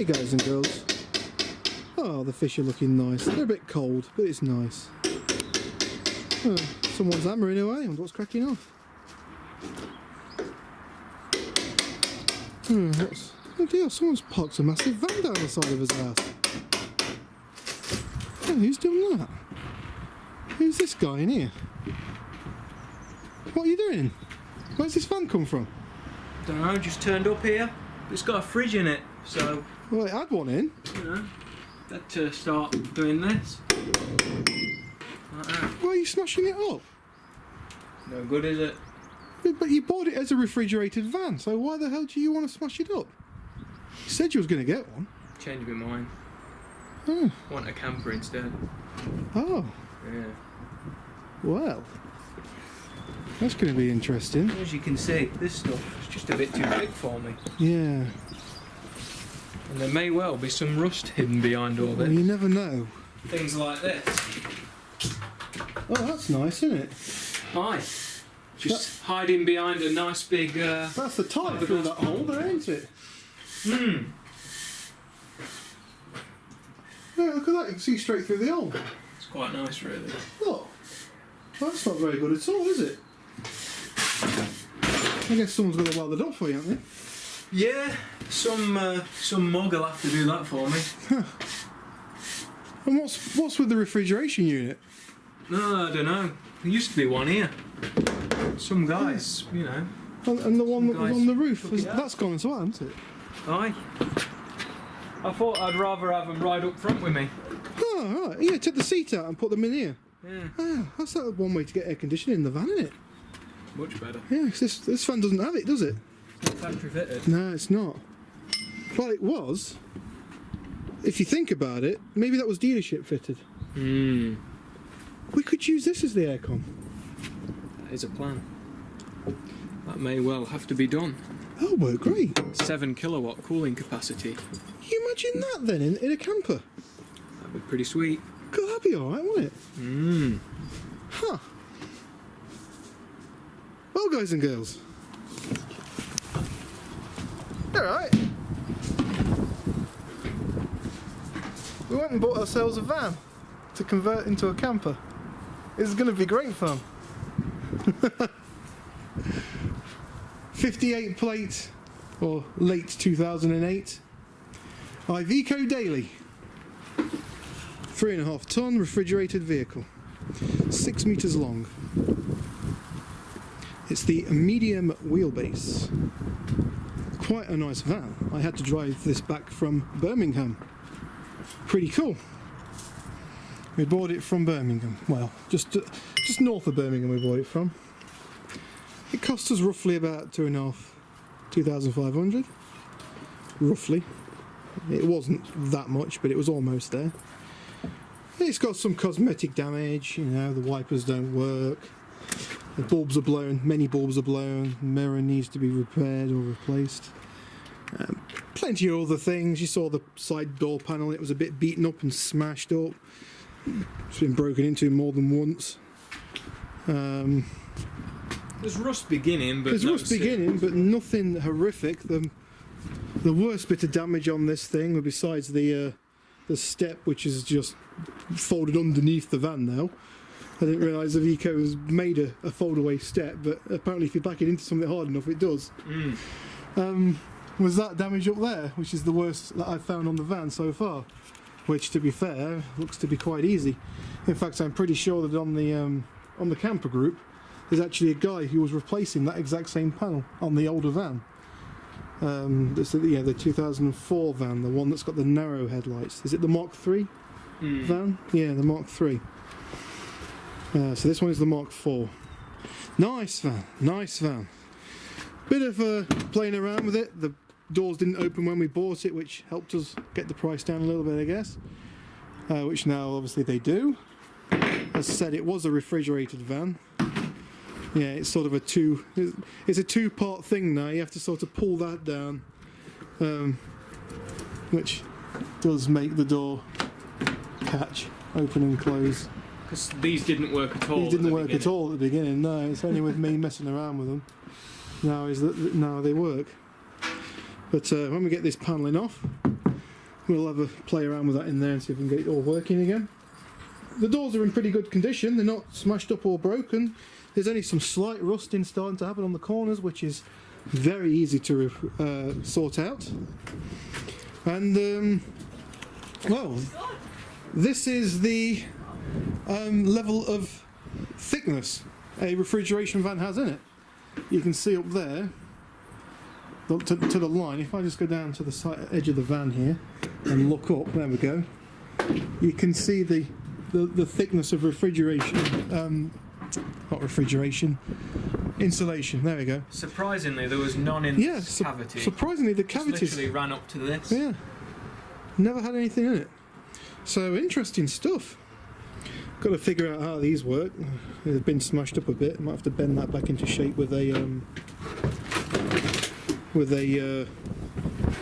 Hey guys and girls. Oh, the fish are looking nice. They're a bit cold, but it's nice. Oh, someone's hammering away and what's cracking off? Oh dear, someone's parked a massive van down the side of his house. Oh, who's doing that? Who's this guy in here? What are you doing? Where's this van come from? Don't know, just turned up here. It's got a fridge in it, so... Well, it had one in. You know, had to start doing this. Like that. Why are you smashing it up? No good, is it? But you bought it as a refrigerated van, so why the hell do you want to smash it up? You said you was going to get one. Changed my mind. Oh. Want a camper instead. Oh. Yeah. Well. That's going to be interesting. As you can see, this stuff is just a bit too big for me. Yeah. And there may well be some rust hidden behind all this. Well, you never know. Things like this. Oh, that's nice, isn't it? Aye. Just hiding behind a nice big... That's the type through that hole there, ain't it? Hmm. Yeah, look at that. You can see straight through the hole. It's quite nice, really. Look. That's not very good at all, is it? I guess someone's got to weld it up for you, haven't they? Yeah, some mug will have to do that for me. Huh. And what's with the refrigeration unit? No, I don't know. There used to be one here. Some guys, you know. And the one that was on the roof, took it out. that's gone as well, hasn't it? Aye. I thought I'd rather have them right up front with me. Oh, right. Yeah, take the seat out and put them in here. Yeah. Ah, that's that one way to get air conditioning in the van, isn't it? Much better. Yeah, 'cause this fan doesn't have it, does it? It's not factory fitted. No, it's not. Well, it was. If you think about it, maybe that was dealership fitted. Hmm. We could use this as the aircon. That is a plan. That may well have to be done. That'll work great. 7 kilowatt cooling capacity. Can you imagine that then in a camper? That'd be pretty sweet. God, that'd be alright, wouldn't it? Hmm. Huh. Well, guys and girls. Alright. We went and bought ourselves a van to convert into a camper. This is going to be great fun. 58 plate, or late 2008, Iveco Daily. 3.5 ton refrigerated vehicle. 6 meters long. It's the medium wheelbase. Quite a nice van. I had to drive this back from Birmingham. Pretty cool. We bought it from Birmingham. Well, just north of Birmingham we bought it from. It cost us roughly about 2,500. Roughly. It wasn't that much, but it was almost there. It's got some cosmetic damage, you know, the wipers don't work. The bulbs are blown, many bulbs are blown, the mirror needs to be repaired or replaced. Plenty of other things. You saw the side door panel, it was a bit beaten up and smashed up. It's been broken into more than once. There's rust beginning, but nothing horrific. The worst bit of damage on this thing, besides the step, which is just folded underneath the van now. I didn't realise Iveco has made a fold-away step, but apparently if you back it into something hard enough, it does. Was that damage up there, which is the worst that I've found on the van so far. Which, to be fair, looks to be quite easy. In fact, I'm pretty sure that on the camper group, there's actually a guy who was replacing that exact same panel on the older van. The 2004 van, the one that's got the narrow headlights. Is it the Mark III van? Yeah, the Mark III. So this one is the Mark IV. Nice van, nice van. Bit of playing around with it. The doors didn't open when we bought it, which helped us get the price down a little bit, I guess. Which now obviously they do. As I said, it was a refrigerated van. Yeah, it's sort of it's a two-part thing now. You have to sort of pull that down, which does make the door catch, open and close. Because these didn't work at all. These didn't work at all at the beginning. No, it's only with me messing around with them. Now they work. But when we get this panelling off, we'll have a play around with that in there and see if we can get it all working again. The doors are in pretty good condition, they're not smashed up or broken. There's only some slight rusting starting to happen on the corners, which is very easy to sort out. And well, this is the level of thickness a refrigeration van has in it. You can see up there to the line. If I just go down to the edge of the van here and look up, there we go, you can see the thickness of refrigeration, not refrigeration, insulation. There we go. Surprisingly, there was none in this cavity. Surprisingly, the Just cavities literally ran up to this. Yeah, never had anything in it. So interesting stuff. Got to figure out how these work. They've been smashed up a bit. Might have to bend that back into shape with a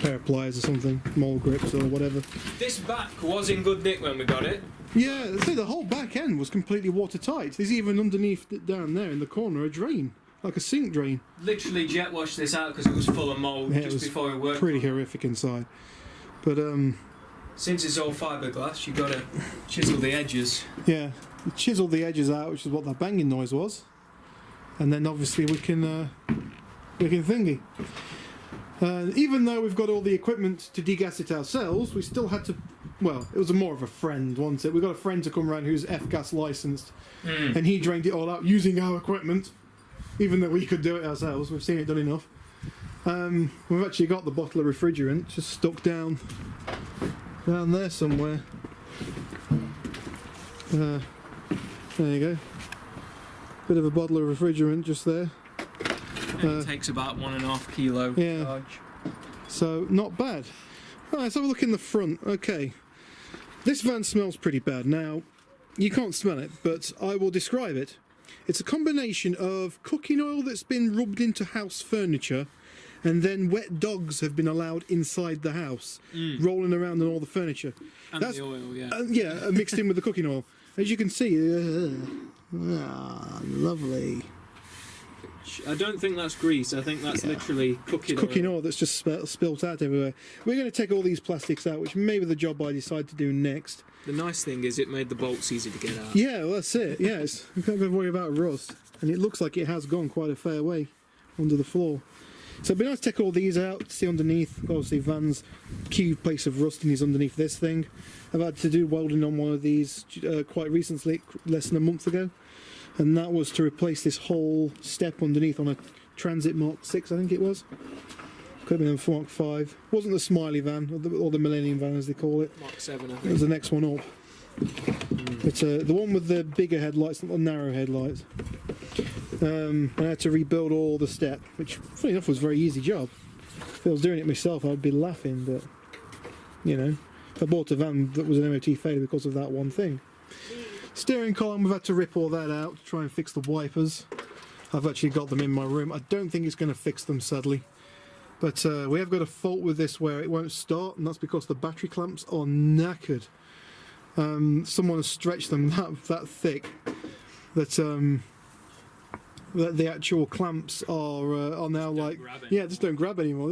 pair of pliers or something, mole grips or whatever. This back was in good nick when we got it. Yeah, see, the whole back end was completely watertight. There's even underneath down there in the corner a drain, like a sink drain. Literally jet washed this out because it was full of mould just before we worked. Pretty horrific inside. But since it's all fiberglass, you've got to chisel the edges. Yeah, you chisel the edges out, which is what that banging noise was, and then obviously we can thingy. Even though we've got all the equipment to degas it ourselves, we still had to. Well, it was more of a friend, wasn't it? We got a friend to come around who's F-gas licensed, and he drained it all out using our equipment. Even though we could do it ourselves, we've seen it done enough. We've actually got the bottle of refrigerant just stuck down there somewhere. There you go. Bit of a bottle of refrigerant just there. It takes about 1.5 kilo charge. So not bad. Alright, let's have a look in the front. Okay. This van smells pretty bad. Now, you can't smell it, but I will describe it. It's a combination of cooking oil that's been rubbed into house furniture, and then wet dogs have been allowed inside the house, rolling around on all the furniture. And the oil, yeah. Mixed in with the cooking oil. As you can see, lovely. I don't think that's grease. I think that's literally cooking oil that's just spilt out everywhere. We're going to take all these plastics out, which may be the job I decide to do next. The nice thing is it made the bolts easy to get out. Yeah, well, that's it. Yes, we can't go worry about rust. And it looks like it has gone quite a fair way under the floor. So it'd be nice to take all these out, see underneath. Obviously, Van's key place of rusting is underneath this thing. I've had to do welding on one of these quite recently, less than a month ago. And that was to replace this whole step underneath on a Transit Mark 6, I think it was. Could have been a Mark 5. Wasn't the Smiley van, or the Millennium van as they call it. Mark 7, I think. It was the next one up. It's the one with the bigger headlights, not the narrow headlights. I had to rebuild all the step, which, funny enough, was a very easy job. If I was doing it myself, I'd be laughing, but, you know, I bought a van that was an MOT failure because of that one thing. Steering column, we've had to rip all that out to try and fix the wipers. I've actually got them in my room. I don't think it's going to fix them, sadly. But we have got a fault with this where it won't start, and that's because the battery clamps are knackered. Someone has stretched them that thick that the actual clamps are now like, just don't grab anymore.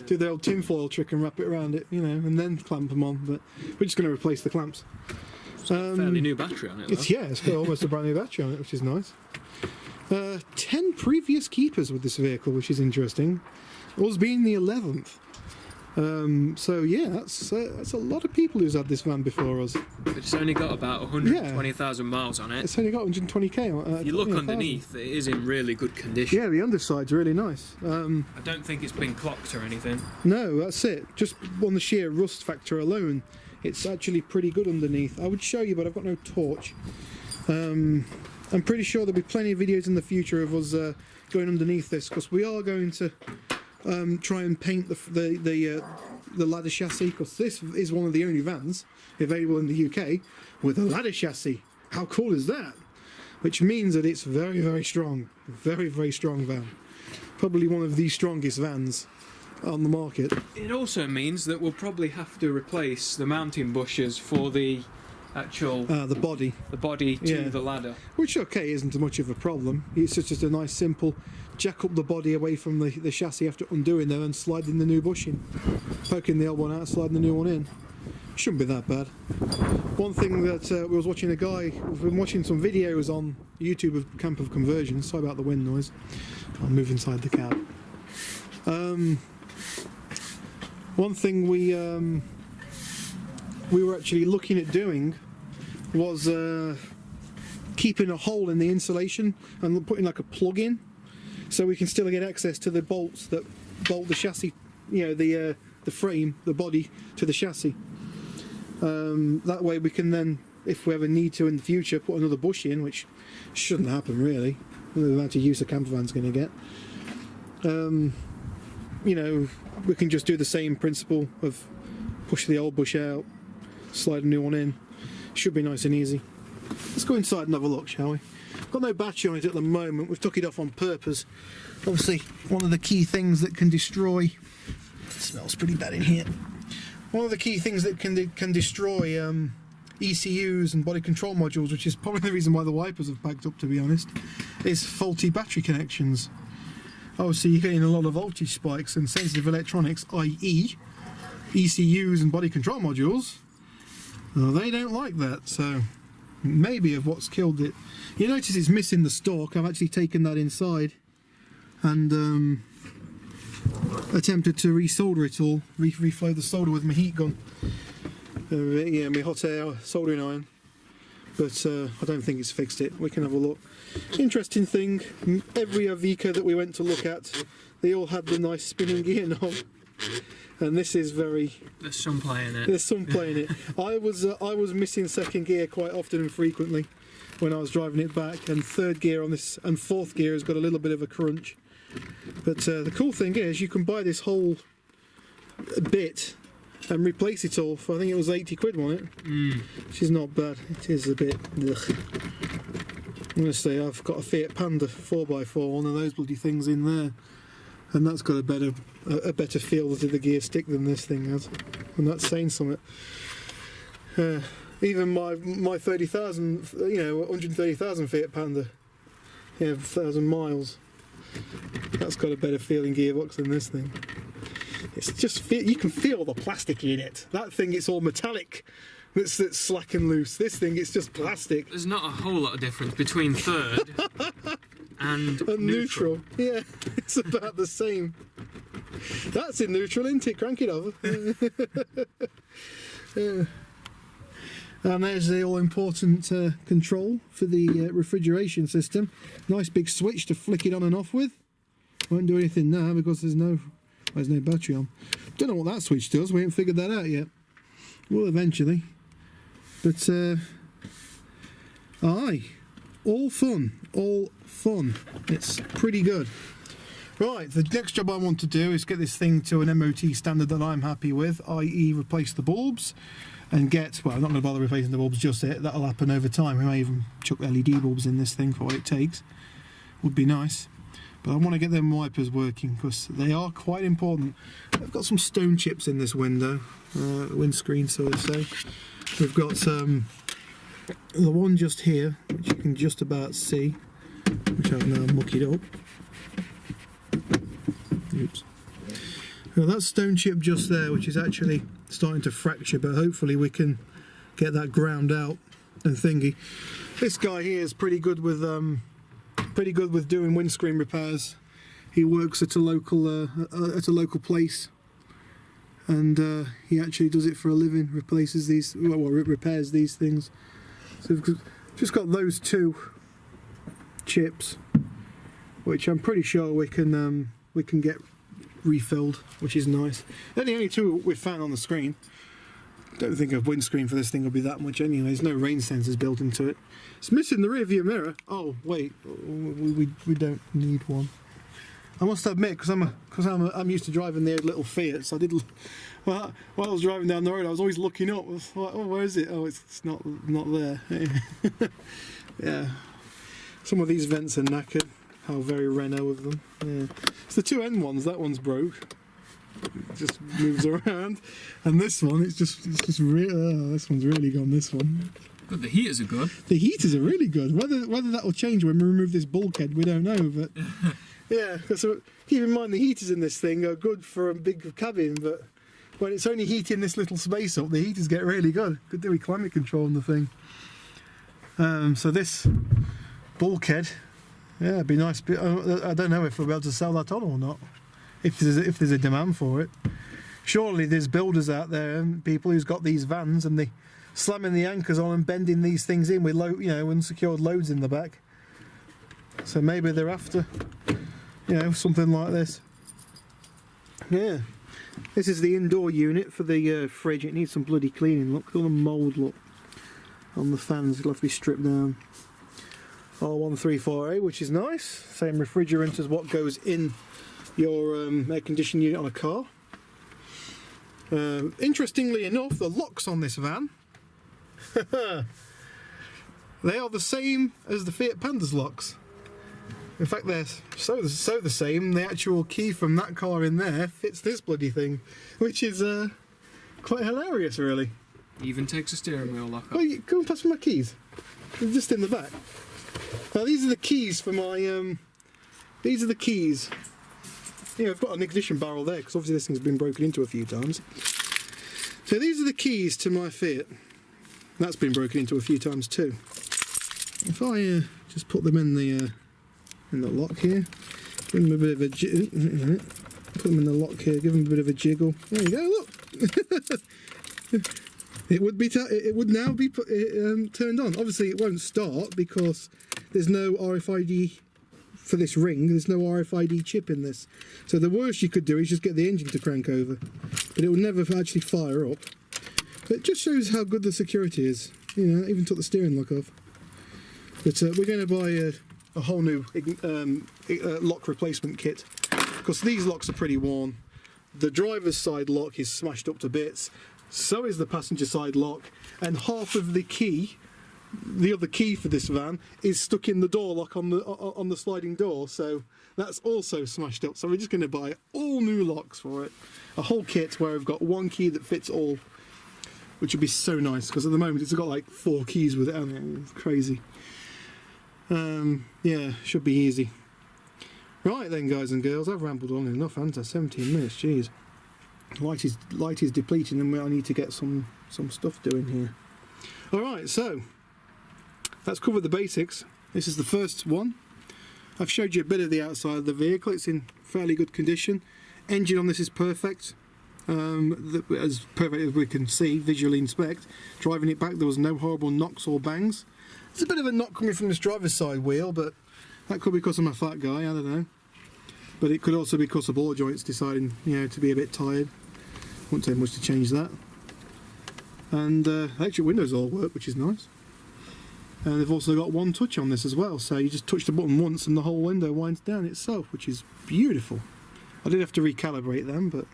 Do the old tinfoil trick and wrap it around it, you know, and then clamp them on. But we're just going to replace the clamps. Fairly new battery on it, though. It's got almost a brand new battery on it, which is nice. 10 previous keepers with this vehicle, which is interesting. Us being the 11th. So yeah, that's a lot of people who's had this van before us. But it's only got about 120,000 miles on it. It's only got 120k. If you look underneath, it is in really good condition. Yeah, the underside's really nice. I don't think it's been clocked or anything. No, that's it. Just on the sheer rust factor alone, it's actually pretty good underneath. I would show you, but I've got no torch. I'm pretty sure there'll be plenty of videos in the future of us going underneath this, because we are going to try and paint the ladder chassis, because this is one of the only vans available in the UK with a ladder chassis. How cool is that? Which means that it's very, very strong. Very, very strong van. Probably one of the strongest vans on the market. It also means that we'll probably have to replace the mounting bushes for the actual the body to the ladder, which isn't much of a problem. It's just a nice simple jack up the body away from the chassis after undoing them and sliding the new bushing, poking the old one out, sliding the new one in. Shouldn't be that bad. One thing that we was watching we've been watching some videos on YouTube of camper conversions. Sorry about the wind noise. I'll move inside the cab. One thing we were actually looking at doing was keeping a hole in the insulation and putting like a plug in, so we can still get access to the bolts that bolt the chassis, you know, the frame, the body to the chassis. That way we can then, if we ever need to in the future, put another bush in, which shouldn't happen really, the amount of use a camper van's going to get. You know, we can just do the same principle of push the old bush out, slide a new one in. Should be nice and easy. Let's go inside and have a look, shall we? Got no battery on it at the moment. We've took it off on purpose. Obviously, one of the key things that can destroy... It smells pretty bad in here. One of the key things that can destroy ECUs and body control modules, which is probably the reason why the wipers have backed up, to be honest, is faulty battery connections. Obviously, you're getting a lot of voltage spikes, and sensitive electronics, i.e. ECUs and body control modules, well, they don't like that, so maybe of what's killed it. You notice it's missing the stalk. I've actually taken that inside and attempted to resolder it all, reflow the solder with my heat gun, yeah, my hot air soldering iron, but I don't think it's fixed it. We can have a look. Interesting thing, every Iveco that we went to look at, they all had the nice spinning gear knob, and this is very... There's some play in it. There's some play in it. I was missing second gear quite often and frequently when I was driving it back, and third gear on this, and fourth gear has got a little bit of a crunch. But the cool thing is you can buy this whole bit and replace it all for, I think it was 80 quid, wasn't it? Which is not bad. It is a bit... Ugh. Honestly, I've got a Fiat Panda 4x4, one of those bloody things in there, and that's got a better feel to the gear stick than this thing has, and that's saying something. Even my 30,000, you know, 130,000 Fiat Panda, yeah, 1,000 miles, that's got a better feeling gearbox than this thing. It's just, you can feel the plastic in it. That thing, it's all metallic. That's slack and loose. This thing, it's just plastic. There's not a whole lot of difference between third and neutral. Yeah, it's about the same. That's in neutral, isn't it? Crank it over. Yeah. And there's the all-important control for the refrigeration system. Nice big switch to flick it on and off with. Won't do anything now because there's no battery on. Don't know what that switch does. We haven't figured that out yet. Will eventually. But aye, all fun. It's pretty good. Right, the next job I want to do is get this thing to an MOT standard that I'm happy with, i.e. replace the bulbs and get, well, I'm not going to bother replacing the bulbs just yet, that'll happen over time. We may even chuck LED bulbs in this thing for what it takes. Would be nice. But I want to get them wipers working because they are quite important. I've got some stone chips in this window, windscreen so to say. We've got the one just here, which you can just about see, which I've now mucked it up. Oops. Now that's stone chip just there, which is actually starting to fracture, but hopefully we can get that ground out and thingy. This guy here is pretty good with doing windscreen repairs. He works at a local place, and he actually does it for a living. Repairs these things. So we've just got those two chips, which I'm pretty sure we can get refilled, which is nice. They're the only two we've found on the screen. Don't think a windscreen for this thing will be that much anyway. There's no rain sensors built into it. It's missing the rear view mirror. Oh wait, we don't need one. I must admit, because I'm used to driving the little Fiats. I did, well, while I was driving down the road, I was always looking up. I was like, oh, where is it? Oh, it's not there. Yeah, some of these vents are knackered. How very Renault of them. Yeah, it's the two end ones. That one's broke. It just moves around, and this one, it's just this one's really gone. This one. But the heaters are good. The heaters are really good. Whether that will change when we remove this bulkhead, we don't know. But Yeah, because keep in mind the heaters in this thing are good for a big cabin, but when it's only heating this little space up, the heaters get really good. Could do with climate control on the thing. So this bulkhead, yeah, it'd be nice. I don't know if we'll be able to sell that on or not. If there's a demand for it. Surely there's builders out there and people who's got these vans and they slamming the anchors on and bending these things in with unsecured loads in the back. So maybe they're after, something like this. Yeah, this is the indoor unit for the fridge. It needs some bloody cleaning. Look, all the mould look on the fans. It'll have to be stripped down. R134A, which is nice. Same refrigerant as what goes in your air conditioning unit on a car. Interestingly enough, the locks on this van, they are the same as the Fiat Panda's locks. In fact, they're so the same. The actual key from that car in there fits this bloody thing, which is quite hilarious, really. Even takes a steering wheel lock up. Oh, go and pass me my keys. They're just in the back. Now these are the keys for my. These are the keys. I've got an ignition barrel there because obviously this thing's been broken into a few times. So these are the keys to my Fiat. That's been broken into a few times too. If I just put them in the lock here, give them a bit of a put them in the lock here, give them a bit of a jiggle. There you go. Look. It would now be turned on. Obviously, it won't start because there's no RFID. For this ring, there's no RFID chip in this. So the worst you could do is just get the engine to crank over. But it will never actually fire up. But it just shows how good the security is. I even took the steering lock off. But we're going to buy a whole new lock replacement kit. Because these locks are pretty worn. The driver's side lock is smashed up to bits. So is the passenger side lock. And half of the key, the other key for this van, is stuck in the door lock on the sliding door, so that's also smashed up. So we're just going to buy all new locks for it, a whole kit where we've got one key that fits all, which would be so nice because at the moment it's got like 4 keys with it, and it's crazy. Yeah, should be easy. Right then, guys and girls, I've rambled on enough, haven't I? 17 minutes, jeez. Light is depleting, and I need to get some stuff doing here. All right, so that's covered the basics. This is the first one. I've showed you a bit of the outside of the vehicle. It's in fairly good condition. Engine on this is perfect. As perfect as we can see, visually inspect. Driving it back, there was no horrible knocks or bangs. There's a bit of a knock coming from this driver's side wheel, but that could be because I'm a fat guy, I don't know. But it could also be because the ball joint's deciding, to be a bit tired. Won't take much to change that. And electric windows all work, which is nice. And they've also got one touch on this as well, so you just touch the button once and the whole window winds down itself, which is beautiful. I did have to recalibrate them, but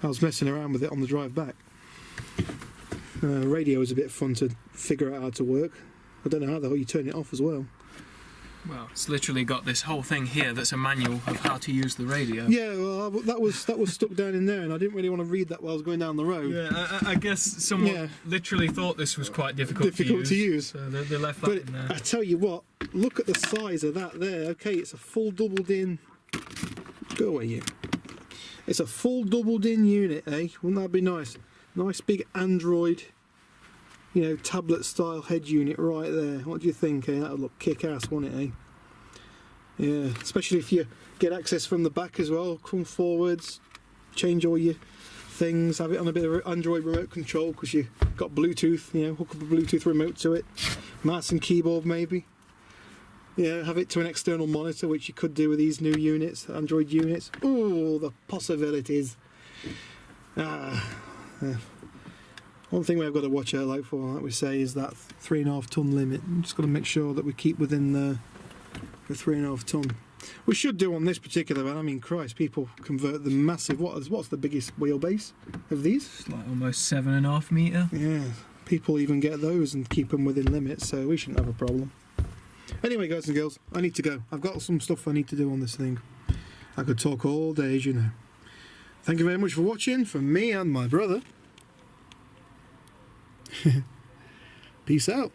I was messing around with it on the drive back. Radio is a bit fun to figure out how to work. I don't know how the hell you turn it off as well. Well, it's literally got this whole thing here that's a manual of how to use the radio. Yeah, well, that was stuck down in there, and I didn't really want to read that while I was going down the road. Yeah, I guess someone literally thought this was quite difficult to use. So they left that in there. I tell you what, look at the size of that there. Okay, it's a full doubled-in. Go away, you. It's a full doubled-in unit, eh? Wouldn't that be nice? Nice big Android, tablet-style head unit right there. What do you think, eh? That would look kick-ass, wouldn't it, eh? Yeah, especially if you get access from the back as well. Come forwards, change all your things, have it on a bit of Android remote control because you've got Bluetooth, hook up a Bluetooth remote to it. Mouse and keyboard maybe. Have it to an external monitor, which you could do with these new units, Android units. Oh, the possibilities. One thing we've got to watch out for, like we say, is that 3.5 ton limit. We've just got to make sure that we keep within the 3.5 ton. We should do on this particular van. I mean, Christ, people convert the massive. What's the biggest wheelbase of these? It's like almost 7.5 metre. Yeah, people even get those and keep them within limits, so we shouldn't have a problem. Anyway, guys and girls, I need to go. I've got some stuff I need to do on this thing. I could talk all day, as you know. Thank you very much for watching, from me and my brother. Peace out.